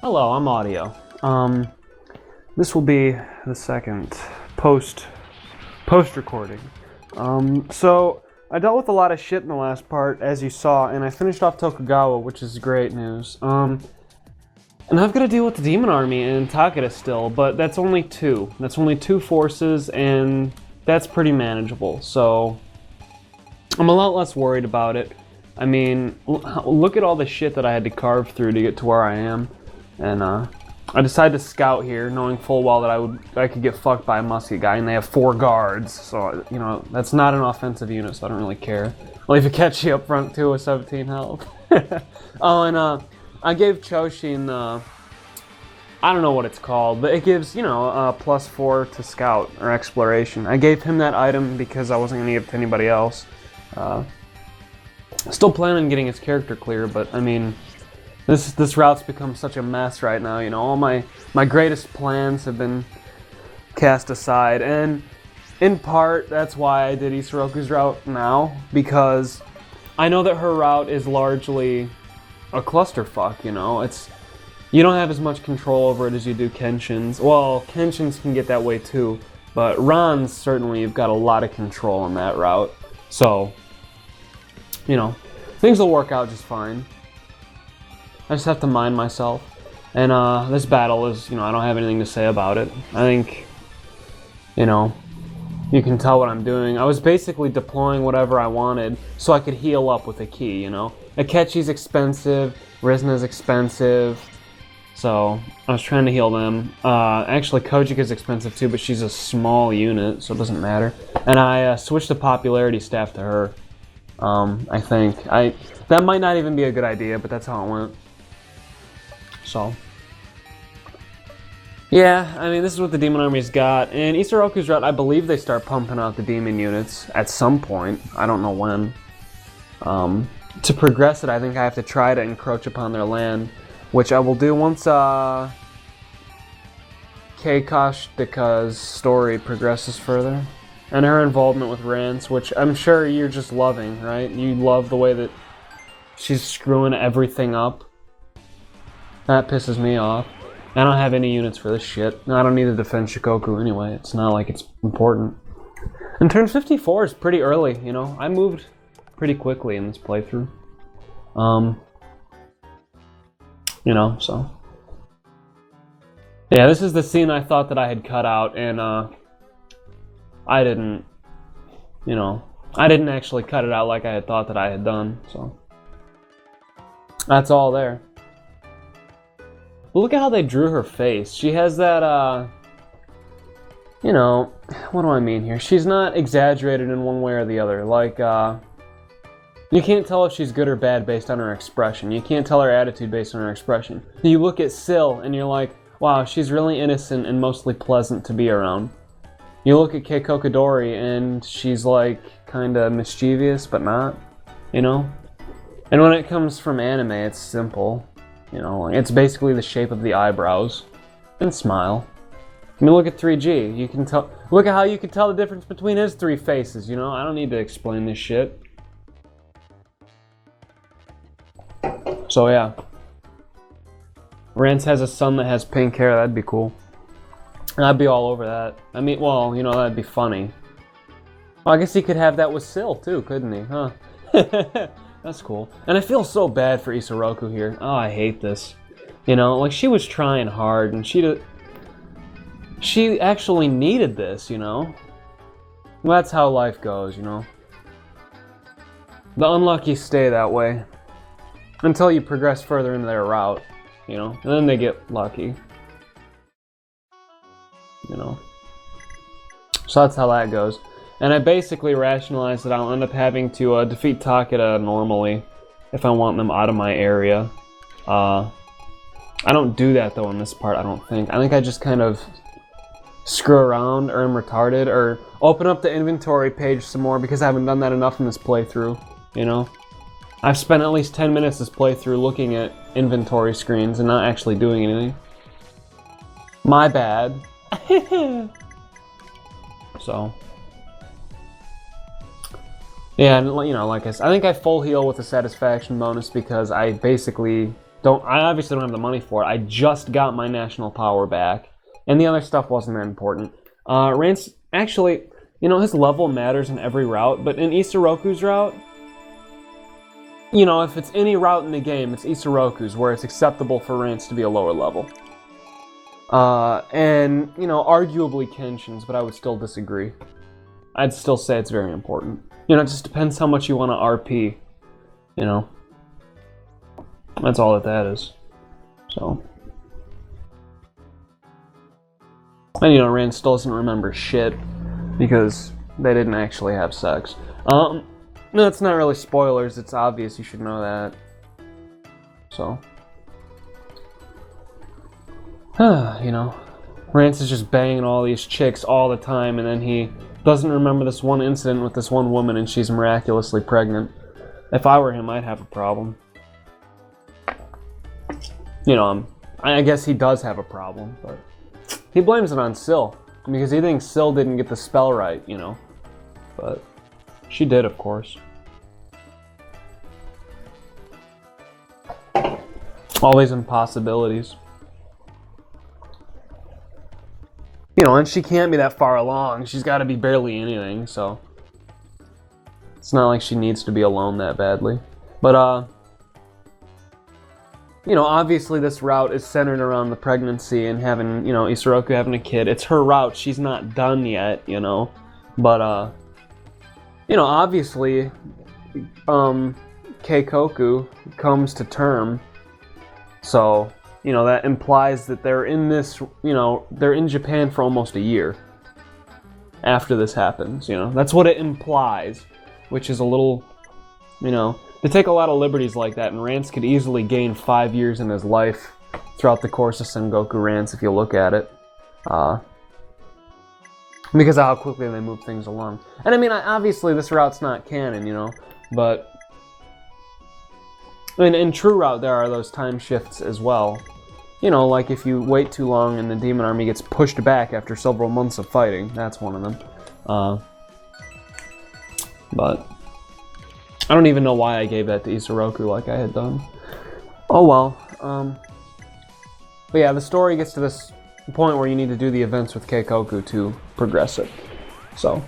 Hello, I'm Audio. This will be the second post recording. So I dealt with a lot of shit in the last part, as you saw, and I finished off Tokugawa, which is great news. And I've got to deal with the Demon Army and Takeda still, but that's only two. That's only two forces, and that's pretty manageable. So I'm a lot less worried about it. I mean, look at all the shit that I had to carve through to get to where I am. And I decided to scout here, knowing full well that I could get fucked by a musket guy, and they have 4 guards, so you know that's not an offensive unit, so I don't really care. I'll even catch you up front too with 17 health. Oh, and I gave Choshin I don't know what it's called, but it gives +4 to scout or exploration. I gave him that item because I wasn't gonna give it to anybody else. Still planning on getting his character clear, but I mean. This route's become such a mess right now, you know, all my greatest plans have been cast aside, and in part, that's why I did Isoroku's route now, because I know that her route is largely a clusterfuck, you know, you don't have as much control over it as you do Kenshin's. Well, Kenshin's can get that way too, but Ran's, certainly, you've got a lot of control on that route, so, you know, things will work out just fine. I just have to mind myself. And this battle is, I don't have anything to say about it. I think, you can tell what I'm doing. I was basically deploying whatever I wanted so I could heal up with a key, you know? Akechi's expensive, Rizna's expensive, so I was trying to heal them. Actually, Kojika's expensive too, but she's a small unit, so it doesn't matter. And I switched the popularity staff to her, I think. That might not even be a good idea, but that's how it went. So, yeah, I mean, this is what the Demon Army's got. And Isoroku's route, I believe they start pumping out the Demon units at some point. I don't know when. To progress it, I think I have to try to encroach upon their land, which I will do once Keikashitaka's story progresses further. And her involvement with Rance, which I'm sure you're just loving, right? You love the way that she's screwing everything up. That pisses me off. I don't have any units for this shit. I don't need to defend Shikoku anyway. It's not like it's important. And turn 54 is pretty early, you know. I moved pretty quickly in this playthrough. So. Yeah, this is the scene I thought that I had cut out, and I didn't, I didn't actually cut it out like I had thought that I had done, so. That's all there. But look at how they drew her face. She has that, what do I mean here? She's not exaggerated in one way or the other. Like, you can't tell if she's good or bad based on her expression. You can't tell her attitude based on her expression. You look at Syl and you're like, wow, she's really innocent and mostly pleasant to be around. You look at Keiko Kodori and she's like, kinda mischievous, but not, you know? And when it comes from anime, it's simple. It's basically the shape of the eyebrows and smile. I mean, look at 3G. You can tell. Look at how you can tell the difference between his 3 faces. I don't need to explain this shit. So yeah, Rance has a son that has pink hair. That'd be cool. I'd be all over that. I mean, well, that'd be funny. Well, I guess he could have that with Syl too, couldn't he? Huh? That's cool. And I feel so bad for Isoroku here. Oh, I hate this. Like she was trying hard and she actually needed this, Well, that's how life goes, The unlucky stay that way. Until you progress further into their route, And then they get lucky. So that's how that goes. And I basically rationalized that I'll end up having to defeat Takeda normally if I want them out of my area. I don't do that though in this part, I don't think. I think I just kind of screw around or am retarded or open up the inventory page some more because I haven't done that enough in this playthrough, I've spent at least 10 minutes this playthrough looking at inventory screens and not actually doing anything. My bad. So. Yeah, and like I said, I think I full heal with a satisfaction bonus because I basically I obviously don't have the money for it. I just got my national power back, and the other stuff wasn't that important. Rance, actually, his level matters in every route, but in Isoroku's route, if it's any route in the game, it's Isoroku's, where it's acceptable for Rance to be a lower level. And, arguably Kenshin's, but I would still disagree. I'd still say it's very important. It just depends how much you want to RP, That's all that is. So. And, Rance still doesn't remember shit, because they didn't actually have sex. No, it's not really spoilers, it's obvious, you should know that. So. Rance is just banging all these chicks all the time, and then he doesn't remember this one incident with this one woman, and she's miraculously pregnant. If I were him, I'd have a problem. I guess he does have a problem, but he blames it on Syl, because he thinks Syl didn't get the spell right, But she did, of course. All these impossibilities. And she can't be that far along. She's got to be barely anything, so it's not like she needs to be alone that badly. But, obviously this route is centered around the pregnancy and having, Isoroku having a kid. It's her route. She's not done yet, But, obviously, Keikoku comes to term, so, that implies that they're in this, they're in Japan for almost a year after this happens, That's what it implies, which is a little, they take a lot of liberties like that, and Rance could easily gain 5 years in his life throughout the course of Sengoku Rance, if you look at it. Because of how quickly they move things along. And I mean, obviously this route's not canon, but in True Route there are those time shifts as well. Like if you wait too long and the demon army gets pushed back after several months of fighting, that's one of them. But I don't even know why I gave that to Isoroku like I had done. Oh well. But yeah, the story gets to this point where you need to do the events with Keikoku to progress it. So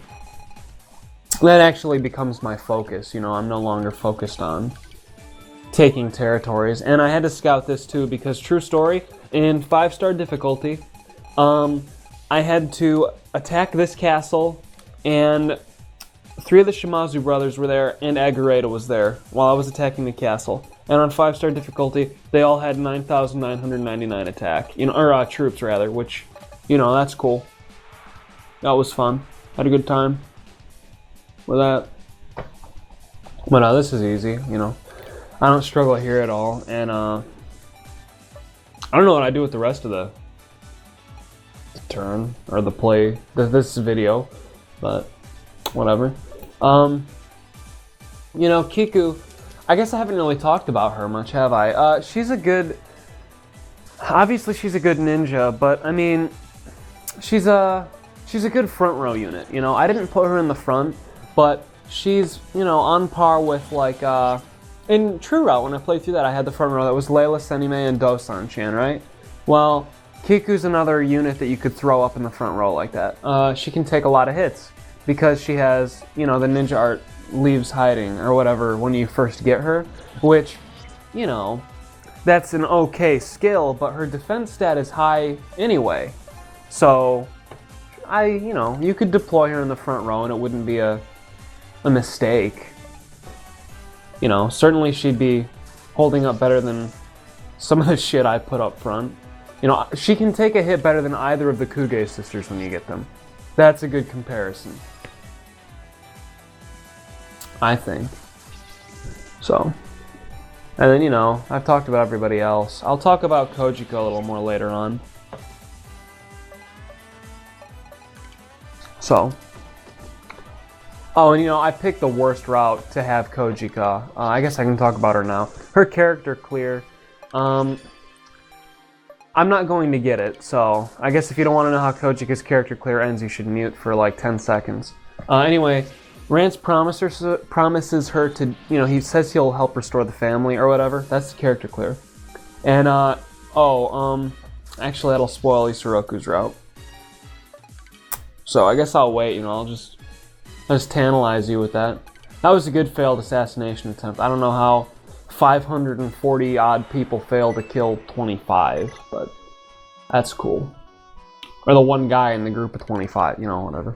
that actually becomes my focus, I'm no longer focused on taking territories. And I had to scout this too, because true story, in 5-star difficulty, I had to attack this castle, and 3 of the Shimazu brothers were there, and Agureta was there while I was attacking the castle. And on 5-star difficulty, they all had 9,999 attack, or troops rather, which, that's cool. That was fun. Had a good time with that. But this is easy, I don't struggle here at all, and I don't know what I do with the rest of the turn, or the play, this video, but whatever. Kiku, I guess I haven't really talked about her much, have I? Obviously she's a good ninja, but I mean, she's a good front row unit, I didn't put her in the front, but she's, on par with, like, in True Route, when I played through that, I had the front row that was Layla, Senime, and Dosan-chan, right? Well, Kiku's another unit that you could throw up in the front row like that. She can take a lot of hits, because she has, the ninja art leaves hiding, or whatever, when you first get her, which, that's an okay skill, but her defense stat is high anyway. So, you could deploy her in the front row and it wouldn't be a mistake. Certainly she'd be holding up better than some of the shit I put up front. She can take a hit better than either of the Kuge sisters when you get them. That's a good comparison, I think. So, and then, I've talked about everybody else. I'll talk about Kojika a little more later on. So, oh, and I picked the worst route to have Kojika. I guess I can talk about her now. Her character clear. I'm not going to get it, so I guess if you don't want to know how Kojika's character clear ends, you should mute for like 10 seconds. Anyway, Rance promises her to, he says he'll help restore the family or whatever. That's the character clear. And, actually that'll spoil Isoroku's route. So I guess I'll wait, you know, I'll just tantalize you with that. That was a good failed assassination attempt. I don't know how 540 odd people fail to kill 25, but that's cool. Or the one guy in the group of 25, you know, whatever.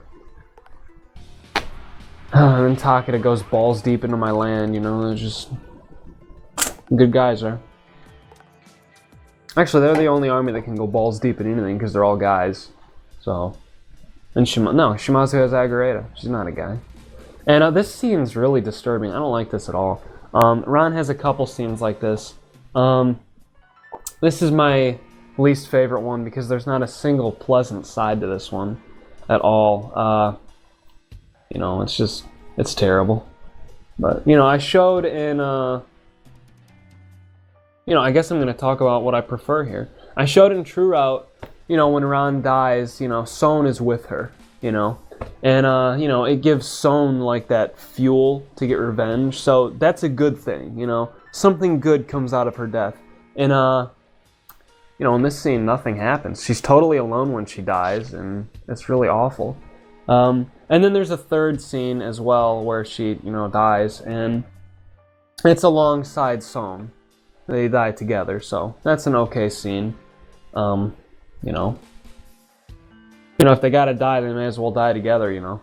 And then Takeda goes balls deep into my land, you know, they're just good guys there. Actually, they're the only army that can go balls deep in anything because they're all guys. So, and Shimazu has Agureta. She's not a guy. And this scene's really disturbing. I don't like this at all. Ran has a couple scenes like this. This is my least favorite one because there's not a single pleasant side to this one at all. You know, it's terrible. But, you know, I showed in, you know, I guess I'm going to talk about what I prefer here. I showed in True Route, you know, when Ran dies, you know, Son is with her, you know. And, you know, it gives Son, like, that fuel to get revenge. So that's a good thing, you know. Something good comes out of her death. And, you know, in this scene, nothing happens. She's totally alone when she dies, and it's really awful. And then there's a third scene as well where she, you know, dies, and it's alongside Son. They die together, so that's an okay scene. You know, if they gotta die, they may as well die together, you know.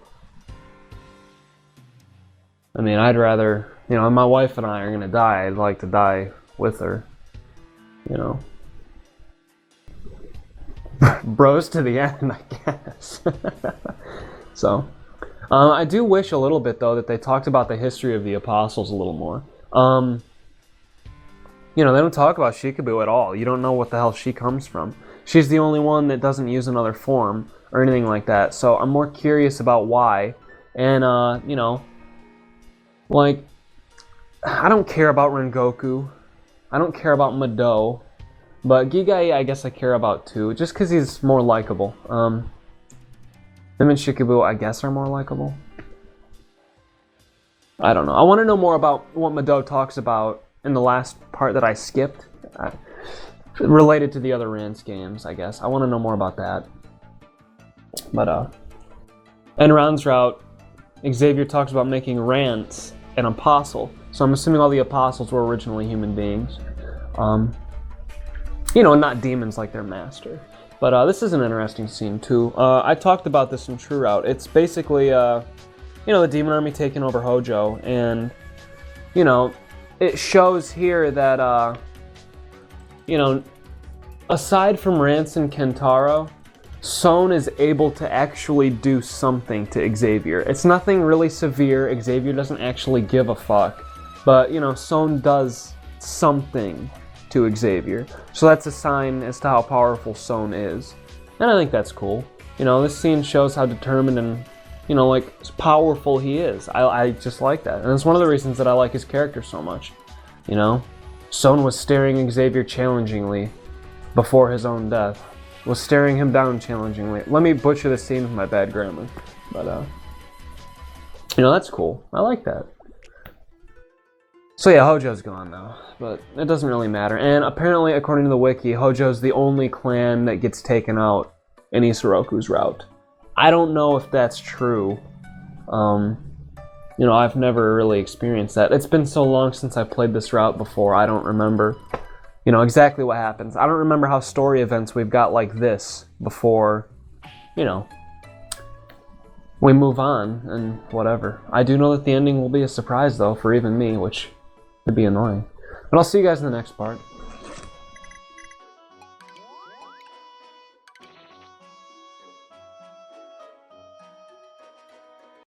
I mean, I'd rather, you know, if my wife and I are gonna die, I'd like to die with her, you know. Bros to the end, I guess. So, I do wish a little bit, though, that they talked about the history of the Apostles a little more. You know, they don't talk about Shikabue at all. You don't know what the hell she comes from. She's the only one that doesn't use another form or anything like that. So I'm more curious about why. And, you know, like, I don't care about Rengoku. I don't care about Mado. But Gigai, I guess I care about too, just because he's more likable. Him and Shikabue, I guess, are more likable. I don't know. I want to know more about what Mado talks about in the last part that I skipped, related to the other Rance games, I guess. I want to know more about that. But, in Ran's route, Xavier talks about making Rance an apostle. So I'm assuming all the apostles were originally human beings. You know, not demons like their master. But this is an interesting scene, too. I talked about this in True Route. It's basically, you know, the demon army taking over Houjo, and, you know, it shows here that, you know, aside from Rance and Kentaro, Son is able to actually do something to Xavier. It's nothing really severe. Xavier doesn't actually give a fuck. But, you know, Son does something to Xavier. So that's a sign as to how powerful Son is. And I think that's cool. You know, this scene shows how determined and, you know, like, powerful he is. I just like that. And it's one of the reasons that I like his character so much. You know? Son was staring Xavier challengingly before his own death. Was staring him down challengingly. Let me butcher the scene with my bad grammar. But, you know, that's cool. I like that. So yeah, Houjo's gone now, but it doesn't really matter. And apparently, according to the wiki, Houjo's the only clan that gets taken out in Isoroku's route. I don't know if that's true. You know, I've never really experienced that. It's been so long since I played this route before, I don't remember, you know, exactly what happens. I don't remember how story events we've got like this before, you know, we move on and whatever. I do know that the ending will be a surprise, though, for even me, which would be annoying. But I'll see you guys in the next part.